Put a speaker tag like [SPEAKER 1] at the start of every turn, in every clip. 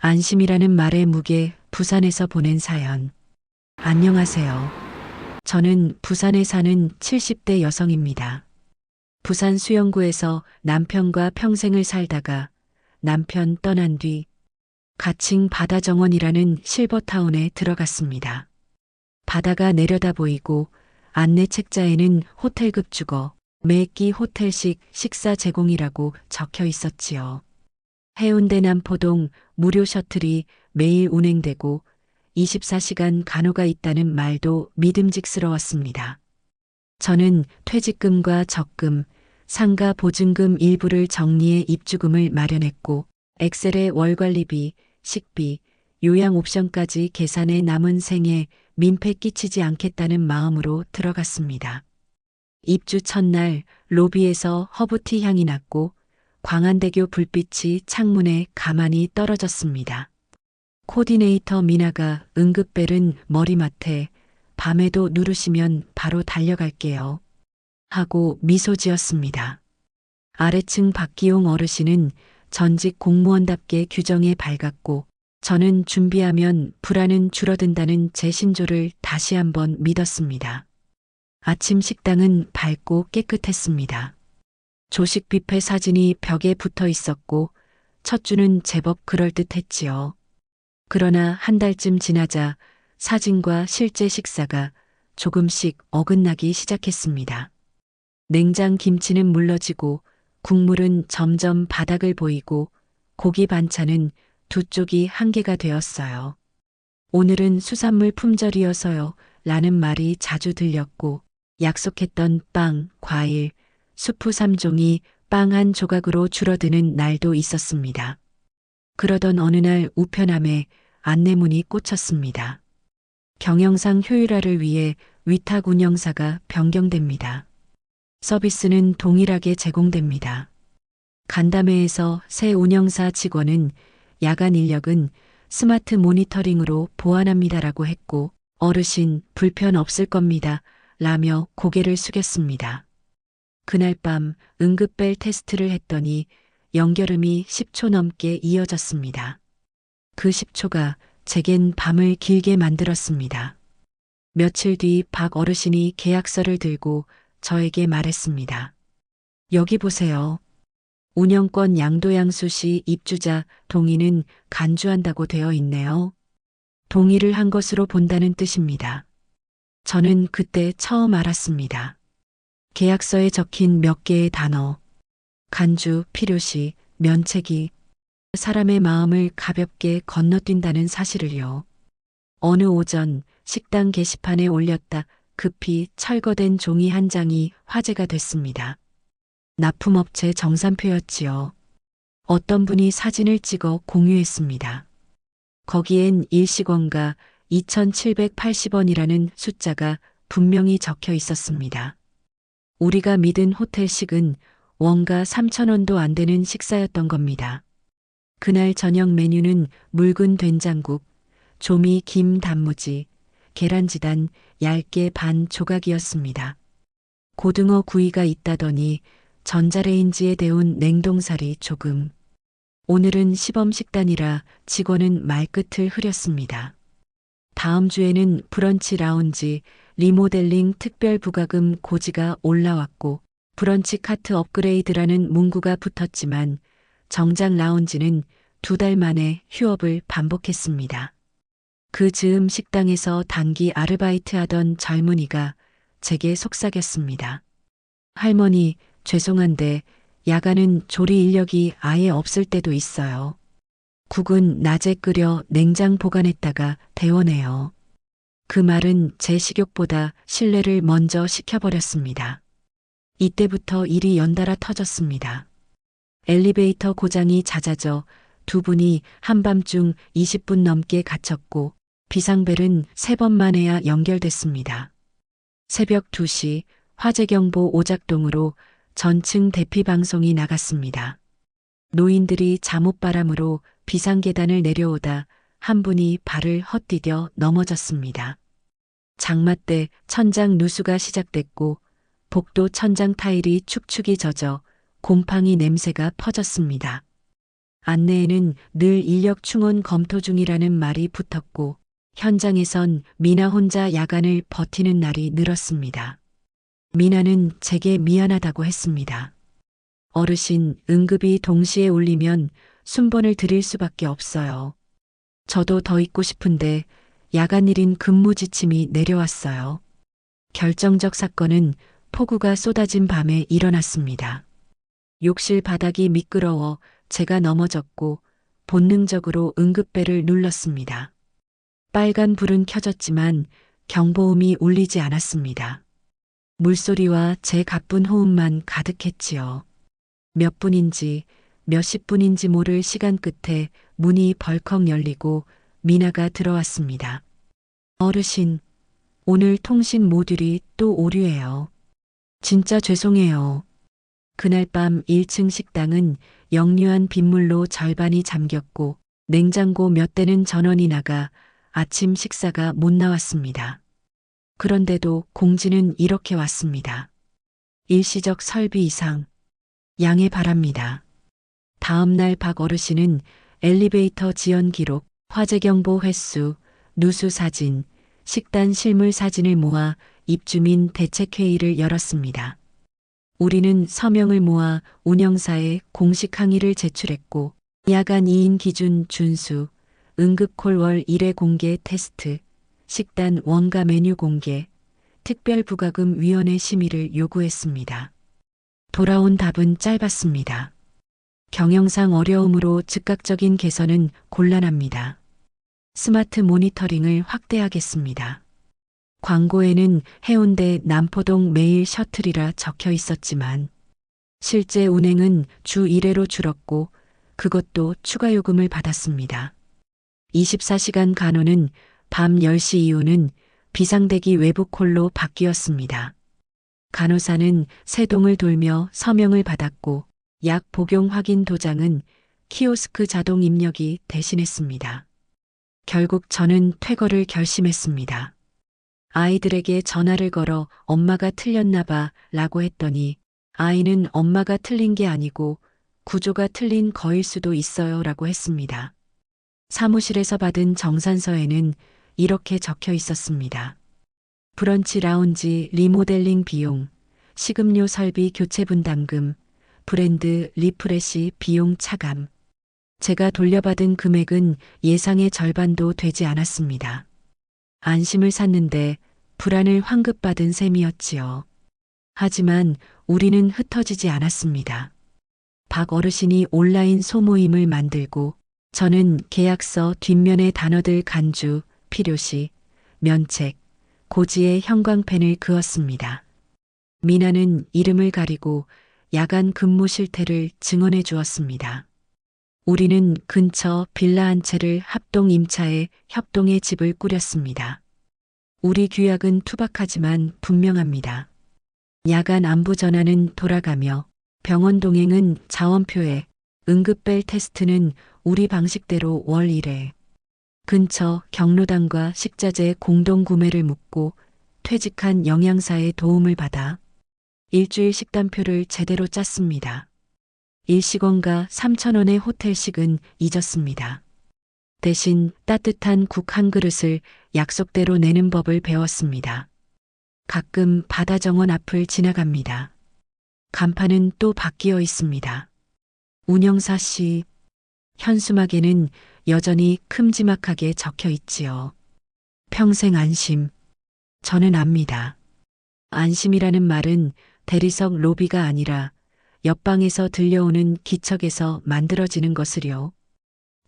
[SPEAKER 1] 안심이라는 말의 무게, 부산에서 보낸 사연. 안녕하세요. 저는 부산에 사는 70대 여성입니다. 부산 수영구에서 남편과 평생을 살다가 남편 떠난 뒤 가칭 바다정원이라는 실버타운에 들어갔습니다. 바다가 내려다 보이고 안내 책자에는 호텔급 주거, 매끼 호텔식 식사 제공이라고 적혀 있었지요. 해운대 남포동 무료 셔틀이 매일 운행되고 24시간 간호가 있다는 말도 믿음직스러웠습니다. 저는 퇴직금과 적금, 상가 보증금 일부를 정리해 입주금을 마련했고 엑셀에 월관리비, 식비, 요양 옵션까지 계산해 남은 생에 민폐 끼치지 않겠다는 마음으로 들어갔습니다. 입주 첫날 로비에서 허브티 향이 났고 광안대교 불빛이 창문에 가만히 떨어졌습니다. 코디네이터 미나가 응급벨은 머리맡에 밤에도 누르시면 바로 달려갈게요. 하고 미소 지었습니다. 아래층 박기용 어르신은 전직 공무원답게 규정에 밝았고 저는 준비하면 불안은 줄어든다는 제 신조를 다시 한번 믿었습니다. 아침 식당은 밝고 깨끗했습니다. 조식 뷔페 사진이 벽에 붙어 있었고 첫 주는 제법 그럴듯했지요. 그러나 한 달쯤 지나자 사진과 실제 식사가 조금씩 어긋나기 시작했습니다. 냉장 김치는 물러지고 국물은 점점 바닥을 보이고 고기 반찬은 두 쪽이 한계가 되었어요. 오늘은 수산물 품절이어서요 라는 말이 자주 들렸고 약속했던 빵, 과일, 수프 3종이 빵 한 조각으로 줄어드는 날도 있었습니다. 그러던 어느 날 우편함에 안내문이 꽂혔습니다. 경영상 효율화를 위해 위탁 운영사가 변경됩니다. 서비스는 동일하게 제공됩니다. 간담회에서 새 운영사 직원은 야간 인력은 스마트 모니터링으로 보완합니다라고 했고 어르신 불편 없을 겁니다 라며 고개를 숙였습니다. 그날 밤 응급벨 테스트를 했더니 연결음이 10초 넘게 이어졌습니다. 그 10초가 제겐 밤을 길게 만들었습니다. 며칠 뒤 박 어르신이 계약서를 들고 저에게 말했습니다. 여기 보세요. 운영권 양도양수시 입주자 동의는 간주한다고 되어 있네요. 동의를 한 것으로 본다는 뜻입니다. 저는 그때 처음 알았습니다. 계약서에 적힌 몇 개의 단어, 간주, 필요시, 면책이 사람의 마음을 가볍게 건너뛴다는 사실을요. 어느 오전 식당 게시판에 올렸다 급히 철거된 종이 한 장이 화제가 됐습니다. 납품업체 정산표였지요. 어떤 분이 사진을 찍어 공유했습니다. 거기엔 일식원가 2,780원이라는 숫자가 분명히 적혀 있었습니다. 우리가 믿은 호텔식은 원가 3,000원도 안 되는 식사였던 겁니다. 그날 저녁 메뉴는 묽은 된장국, 조미 김 단무지, 계란지단 얇게 반 조각이었습니다. 고등어 구이가 있다더니 전자레인지에 데운 냉동살이 조금. 오늘은 시범식단이라 직원은 말끝을 흐렸습니다. 다음 주에는 브런치 라운지, 리모델링 특별 부가금 고지가 올라왔고 브런치 카트 업그레이드라는 문구가 붙었지만 정작 라운지는 2달 만에 휴업을 반복했습니다. 그 즈음 식당에서 단기 아르바이트 하던 젊은이가 제게 속삭였습니다. 할머니, 죄송한데 야간은 조리 인력이 아예 없을 때도 있어요. 국은 낮에 끓여 냉장 보관했다가 데워내요. 그 말은 제 식욕보다 신뢰를 먼저 시켜버렸습니다. 이때부터 일이 연달아 터졌습니다. 엘리베이터 고장이 잦아져 두 분이 한밤중 20분 넘게 갇혔고 비상벨은 3번만 해야 연결됐습니다. 새벽 2시 화재경보 오작동으로 전층 대피 방송이 나갔습니다. 노인들이 잠옷바람으로 비상계단을 내려오다 한 분이 발을 헛디뎌 넘어졌습니다. 장마 때 천장 누수가 시작됐고 복도 천장 타일이 축축이 젖어 곰팡이 냄새가 퍼졌습니다. 안내에는 늘 인력 충원 검토 중이라는 말이 붙었고 현장에선 미나 혼자 야간을 버티는 날이 늘었습니다. 미나는 제게 미안하다고 했습니다. 어르신, 응급이 동시에 울리면 순번을 드릴 수밖에 없어요. 저도 더 있고 싶은데 야간 일인 근무 지침이 내려왔어요. 결정적 사건은 폭우가 쏟아진 밤에 일어났습니다. 욕실 바닥이 미끄러워 제가 넘어졌고 본능적으로 응급벨을 눌렀습니다. 빨간 불은 켜졌지만 경보음이 울리지 않았습니다. 물소리와 제 가쁜 호흡만 가득했지요. 몇 분인지 몇십 분인지 모를 시간 끝에 문이 벌컥 열리고 미나가 들어왔습니다. 어르신, 오늘 통신 모듈이 또 오류예요. 진짜 죄송해요. 그날 밤 1층 식당은 역류한 빗물로 절반이 잠겼고 냉장고 몇 대는 전원이 나가 아침 식사가 못 나왔습니다. 그런데도 공지는 이렇게 왔습니다. 일시적 설비 이상. 양해 바랍니다. 다음 날 박 어르신은 엘리베이터 지연 기록, 화재 경보 횟수, 누수 사진, 식단 실물 사진을 모아 입주민 대책회의를 열었습니다. 우리는 서명을 모아 운영사에 공식 항의를 제출했고 야간 2인 기준 준수, 응급콜 월 1회 공개 테스트, 식단 원가 메뉴 공개, 특별부가금 위원회 심의를 요구했습니다. 돌아온 답은 짧았습니다. 경영상 어려움으로 즉각적인 개선은 곤란합니다. 스마트 모니터링을 확대하겠습니다. 광고에는 해운대 남포동 매일 셔틀이라 적혀 있었지만 실제 운행은 주 1회로 줄었고 그것도 추가 요금을 받았습니다. 24시간 간호는 밤 10시 이후는 비상대기 외부 콜로 바뀌었습니다. 간호사는 세동을 돌며 서명을 받았고 약 복용 확인 도장은 키오스크 자동 입력이 대신했습니다. 결국 저는 퇴거를 결심했습니다. 아이들에게 전화를 걸어 엄마가 틀렸나 봐 라고 했더니 아이는 엄마가 틀린 게 아니고 구조가 틀린 거일 수도 있어요 라고 했습니다. 사무실에서 받은 정산서에는 이렇게 적혀 있었습니다. 브런치 라운지 리모델링 비용, 식음료 설비 교체 분담금, 브랜드 리프레시 비용 차감. 제가 돌려받은 금액은 예상의 절반도 되지 않았습니다. 안심을 샀는데 불안을 환급받은 셈이었지요. 하지만 우리는 흩어지지 않았습니다. 박 어르신이 온라인 소모임을 만들고 저는 계약서 뒷면에 단어들 간주, 필요시, 면책, 고지의 형광펜을 그었습니다. 미나는 이름을 가리고 야간 근무 실태를 증언해 주었습니다. 우리는 근처 빌라 한 채를 합동 임차해 협동의 집을 꾸렸습니다. 우리 규약은 투박하지만 분명합니다. 야간 안부 전화는 돌아가며 병원 동행은 자원표에, 응급벨 테스트는 우리 방식대로 월 1회. 근처 경로당과 식자재 공동 구매를 묻고 퇴직한 영양사의 도움을 받아 일주일 식단표를 제대로 짰습니다. 일식원과 3,000원의 호텔식은 잊었습니다. 대신 따뜻한 국 한 그릇을 약속대로 내는 법을 배웠습니다. 가끔 바다 정원 앞을 지나갑니다. 간판은 또 바뀌어 있습니다. 운영사 씨, 현수막에는 여전히 큼지막하게 적혀 있지요. 평생 안심. 저는 압니다. 안심이라는 말은 대리석 로비가 아니라 옆방에서 들려오는 기척에서 만들어지는 것을요.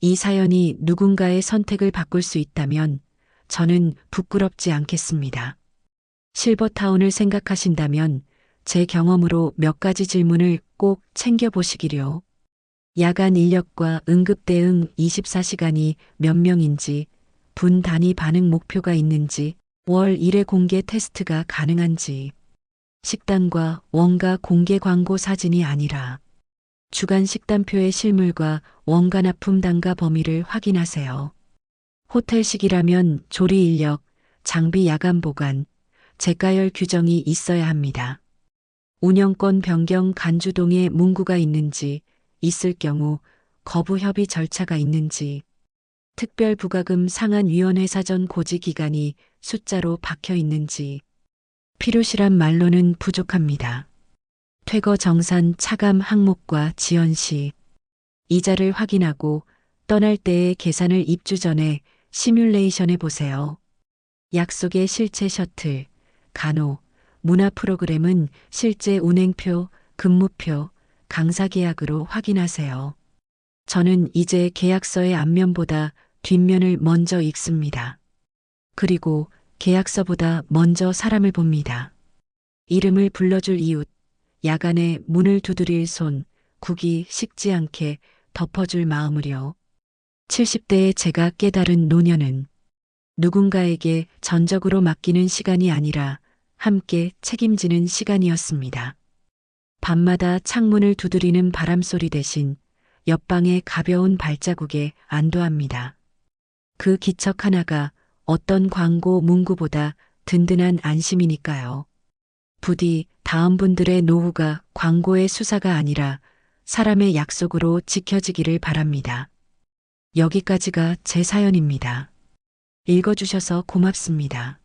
[SPEAKER 1] 이 사연이 누군가의 선택을 바꿀 수 있다면 저는 부끄럽지 않겠습니다. 실버타운을 생각하신다면 제 경험으로 몇 가지 질문을 꼭 챙겨보시기요. 야간 인력과 응급 대응 24시간이 몇 명인지, 분 단위 반응 목표가 있는지, 월 1회 공개 테스트가 가능한지, 식단과 원가 공개 광고 사진이 아니라 주간 식단표의 실물과 원가 납품 단가 범위를 확인하세요. 호텔식이라면 조리 인력, 장비 야간 보관, 재가열 규정이 있어야 합니다. 운영권 변경 간주동에 문구가 있는지, 있을 경우 거부 협의 절차가 있는지, 특별 부가금 상한위원회 사전 고지 기간이 숫자로 박혀 있는지, 필요시란 말로는 부족합니다. 퇴거 정산 차감 항목과 지연시, 이자를 확인하고 떠날 때의 계산을 입주 전에 시뮬레이션해 보세요. 약속의 실체 셔틀, 간호, 문화 프로그램은 실제 운행표, 근무표, 강사 계약으로 확인하세요. 저는 이제 계약서의 앞면보다 뒷면을 먼저 읽습니다. 그리고 계약서보다 먼저 사람을 봅니다. 이름을 불러줄 이웃, 야간에 문을 두드릴 손, 국이 식지 않게 덮어줄 마음을요. 70대의 제가 깨달은 노년은 누군가에게 전적으로 맡기는 시간이 아니라 함께 책임지는 시간이었습니다. 밤마다 창문을 두드리는 바람소리 대신 옆방의 가벼운 발자국에 안도합니다. 그 기척 하나가 어떤 광고 문구보다 든든한 안심이니까요. 부디 다음 분들의 노후가 광고의 수사가 아니라 사람의 약속으로 지켜지기를 바랍니다. 여기까지가 제 사연입니다. 읽어주셔서 고맙습니다.